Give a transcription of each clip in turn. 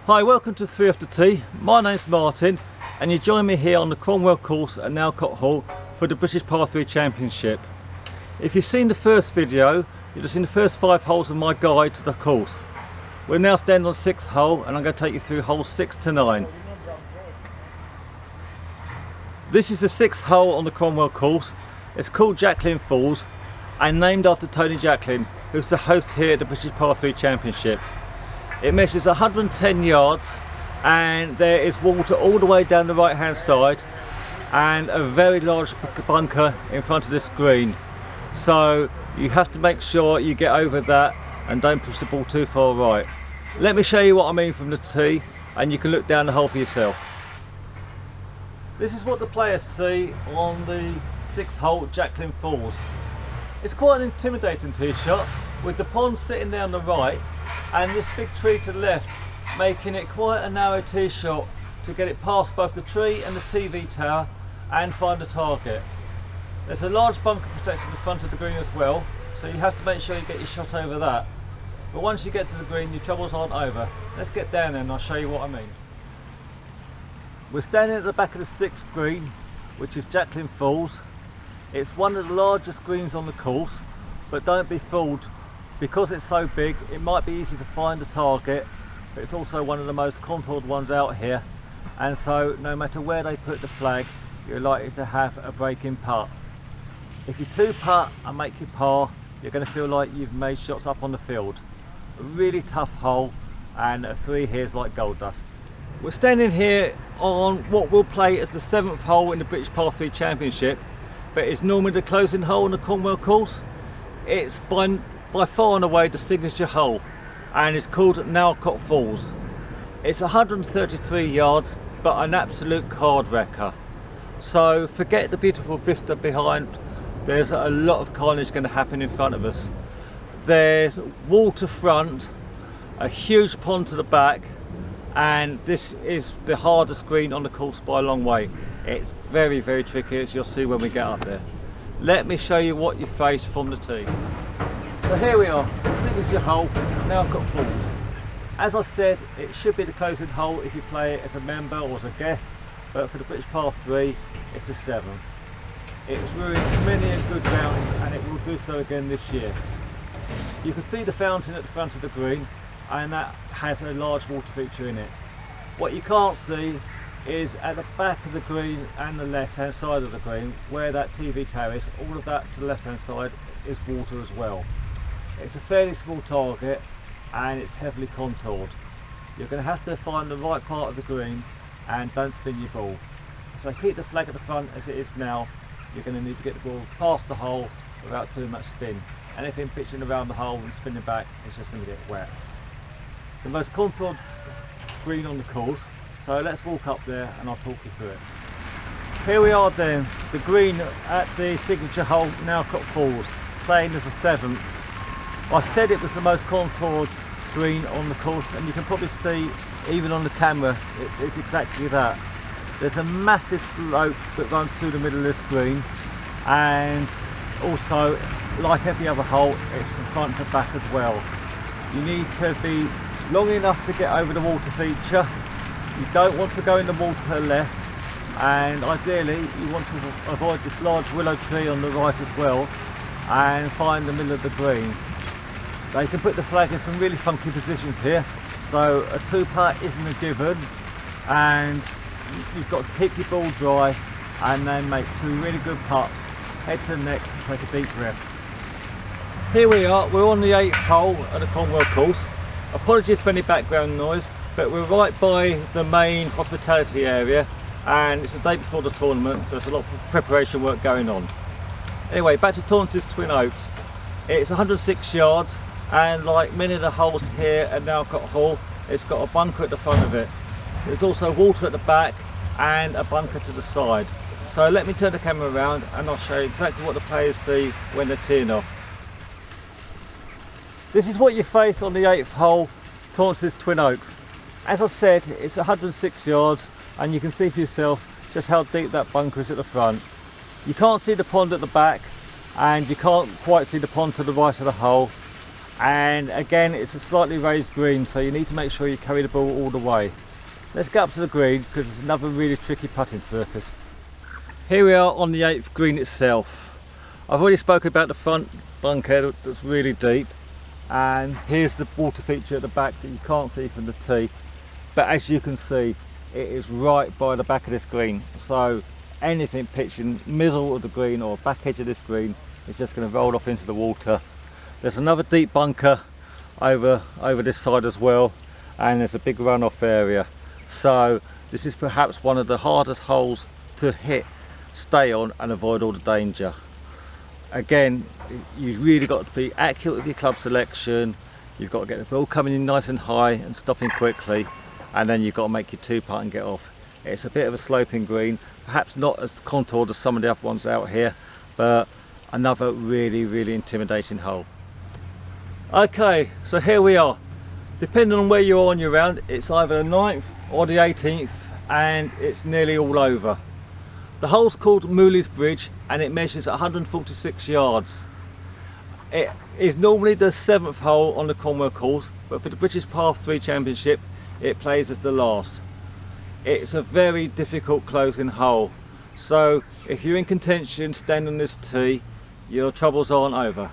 Hi, welcome to 3 After Tea. My name's Martin and you join me here on the Cromwell Course at Nailcote Hall for the British Par 3 Championship. If you've seen the first video, you've just seen the first 5 holes of my guide to the course. We're now standing on 6th hole and I'm going to take you through holes 6 to 9. This is the 6th hole on the Cromwell Course. It's called Jaclyn Falls and named after Tony Jaclyn, who's the host here at the British Par 3 Championship. It measures 110 yards and there is water all the way down the right hand side and a very large bunker in front of this green. So you have to make sure you get over that and don't push the ball too far right. Let me show you what I mean from the tee and you can look down the hole for yourself. This is what the players see on the 6th hole Jaclyn Falls. It's quite an intimidating tee shot with the pond sitting there on the right and this big tree to the left, making it quite a narrow tee shot to get it past both the tree and the TV tower and find the target. There's a large bunker protecting the front of the green as well, so you have to make sure you get your shot over that. But once you get to the green, your troubles aren't over. Let's get down there and I'll show you what I mean. We're standing at the back of the 6th green, which is Jaclyn Falls. It's one of the largest greens on the course, but don't be fooled. Because it's so big, it might be easy to find the target, but it's also one of the most contoured ones out here, and so no matter where they put the flag, you're likely to have a break-in putt. If you 2-putt and make your par, you're going to feel like you've made shots up on the field. A really tough hole, and a 3 here is like gold dust. We're standing here on what we'll play as the 7th hole in the British Par 3 Championship, but it's normally the closing hole on the Cromwell Course. It's by far and away the signature hole and it's called Nailcote Falls. It's 133 yards but an absolute card wrecker. So forget the beautiful vista behind, there's a lot of carnage going to happen in front of us. There's waterfront, a huge pond to the back, and this is the hardest green on the course by a long way. It's very, very tricky, as you'll see when we get up there. Let me show you what you face from the tee. So here we are, the signature hole, Nailcote Falls. As I said, it should be the closing hole if you play it as a member or as a guest, but for the British Par 3, it's the 7th. It's ruined many a good round and it will do so again this year. You can see the fountain at the front of the green and that has a large water feature in it. What you can't see is at the back of the green and the left hand side of the green, where that TV tower is, all of that to the left hand side is water as well. It's a fairly small target and it's heavily contoured. You're going to have to find the right part of the green and don't spin your ball. If they keep the flag at the front as it is now, you're going to need to get the ball past the hole without too much spin. Anything pitching around the hole and spinning back is just going to get wet. The most contoured green on the course, so let's walk up there and I'll talk you through it. Here we are then, the green at the signature hole Nailcote Falls, playing as a 7th. I said it was the most contoured green on the course and you can probably see even on the camera it's exactly that. There's a massive slope that runs through the middle of this green and also, like every other hole, it's from front to back as well. You need to be long enough to get over the water feature. You don't want to go in the water to the left, and ideally you want to avoid this large willow tree on the right as well and find the middle of the green. They can put the flag in some really funky positions here, so a 2-putt isn't a given and you've got to keep your ball dry and then make 2 really good putts, head to the next and take a deep breath. Here we are, we're on the 8th hole at the Cromwell Course. Apologies for any background noise, but we're right by the main hospitality area and it's the day before the tournament, so there's a lot of preparation work going on. Anyway, back to Taunton's Twin Oaks. It's 106 yards and like many of the holes here at Nailcote Hall, it's got a bunker at the front of it. There's also water at the back and a bunker to the side. So let me turn the camera around and I'll show you exactly what the players see when they're teeing off. This is what you face on the 8th hole, Taunton's Twin Oaks. As I said, it's 106 yards and you can see for yourself just how deep that bunker is at the front. You can't see the pond at the back and you can't quite see the pond to the right of the hole. and again it's a slightly raised green, so you need to make sure you carry the ball all the way. Let's get up to the green because it's another really tricky putting surface. Here we are on the 8th green itself. I've already spoken about the front bunker that's really deep, and here's the water feature at the back that you can't see from the tee, but as you can see it is right by the back of this green, so anything pitched in the middle of the green or back edge of this green is just going to roll off into the water. There's another deep bunker over this side as well, and there's a big runoff area, so this is perhaps one of the hardest holes to hit, stay on and avoid all the danger. Again, you've really got to be accurate with your club selection. You've got to get the ball coming in nice and high and stopping quickly, and then you've got to make your 2-putt and get off. It's a bit of a sloping green, perhaps not as contoured as some of the other ones out here, but another really intimidating hole. Okay, so here we are. Depending on where you are on your round, it's either the 9th or the 18th, and it's nearly all over. The hole's called Muli's Bridge, and it measures 146 yards. It is normally the 7th hole on the Cromwell Course, but for the British Par 3 Championship it plays as the last. It's a very difficult closing hole, so if you're in contention standing on this tee, your troubles aren't over.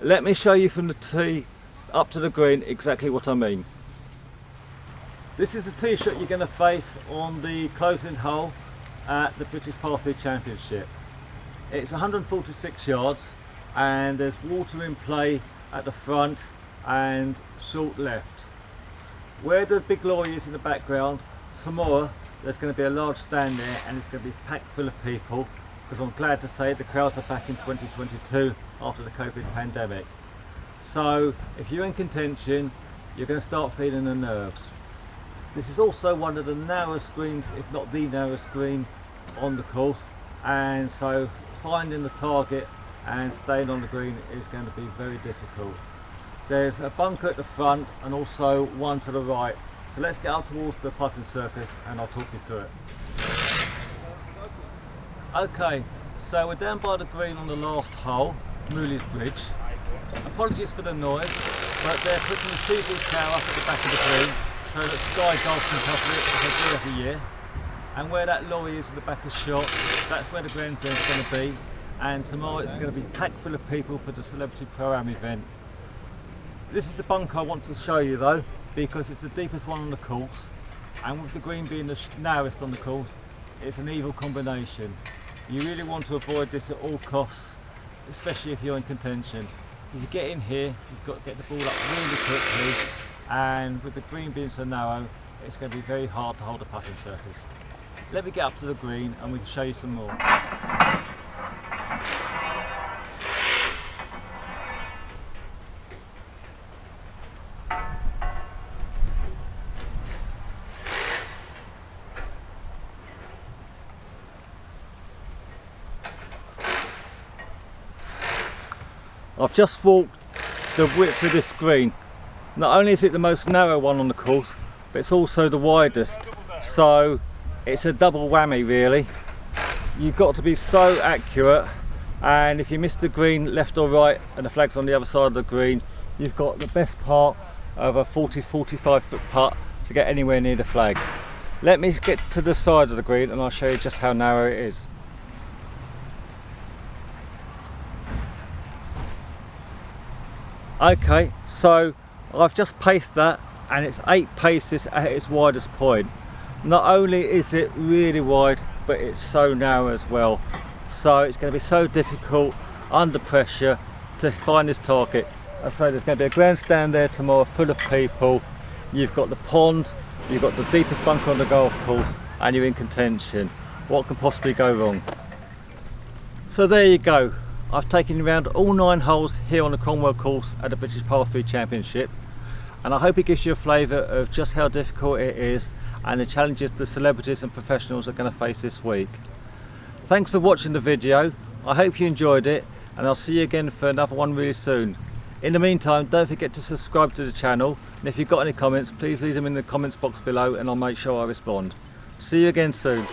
Let me show you from the tee up to the green exactly what I mean. This is the tee shot you're going to face on the closing hole at the British Par 3 Championship. It's 146 yards, and there's water in play at the front and short left. Where the big lorry is in the background, tomorrow there's going to be a large stand there, and it's going to be packed full of people, because I'm glad to say the crowds are back in 2022 after the COVID pandemic. So if you're in contention, you're going to start feeling the nerves. This is also one of the narrowest greens, if not the narrowest green on the course, and so finding the target and staying on the green is going to be very difficult. There's a bunker at the front and also one to the right, so let's get up towards the putting surface and I'll talk you through it. Okay, so we're down by the green on the last hole, Muli's Bridge. Apologies for the noise, but they're putting the TV tower up at the back of the green so that Sky Golf can cover it, as they do every year. And where that lorry is in the back of shot, that's where the grandstand's going to be. And tomorrow it's going to be packed full of people for the Celebrity Pro-Am event. This is the bunker I want to show you though, because it's the deepest one on the course, and with the green being the narrowest on the course, it's an evil combination. You really want to avoid this at all costs, especially if you're in contention. If you get in here, you've got to get the ball up really quickly, and with the green being so narrow, it's going to be very hard to hold a putting surface. Let me get up to the green and we can show you some more. I've just walked the width of this green. Not only is it the most narrow one on the course, but it's also the widest. So it's a double whammy really. You've got to be so accurate, and if you miss the green left or right and the flag's on the other side of the green, you've got the best part of a 40-45 foot putt to get anywhere near the flag. Let me get to the side of the green and I'll show you just how narrow it is. Okay, so I've just paced that and it's 8 paces at its widest point. Not only is it really wide, but it's so narrow as well. So it's going to be so difficult under pressure to find this target. So there's going to be a grandstand there tomorrow full of people. You've got the pond, you've got the deepest bunker on the golf course, and you're in contention. What can possibly go wrong? So there you go. I've taken you around all 9 holes here on the Cromwell Course at the British Par 3 Championship, and I hope it gives you a flavour of just how difficult it is and the challenges the celebrities and professionals are going to face this week. Thanks for watching the video. I hope you enjoyed it, and I'll see you again for another one really soon. In the meantime, don't forget to subscribe to the channel, and if you've got any comments, please leave them in the comments box below and I'll make sure I respond. See you again soon.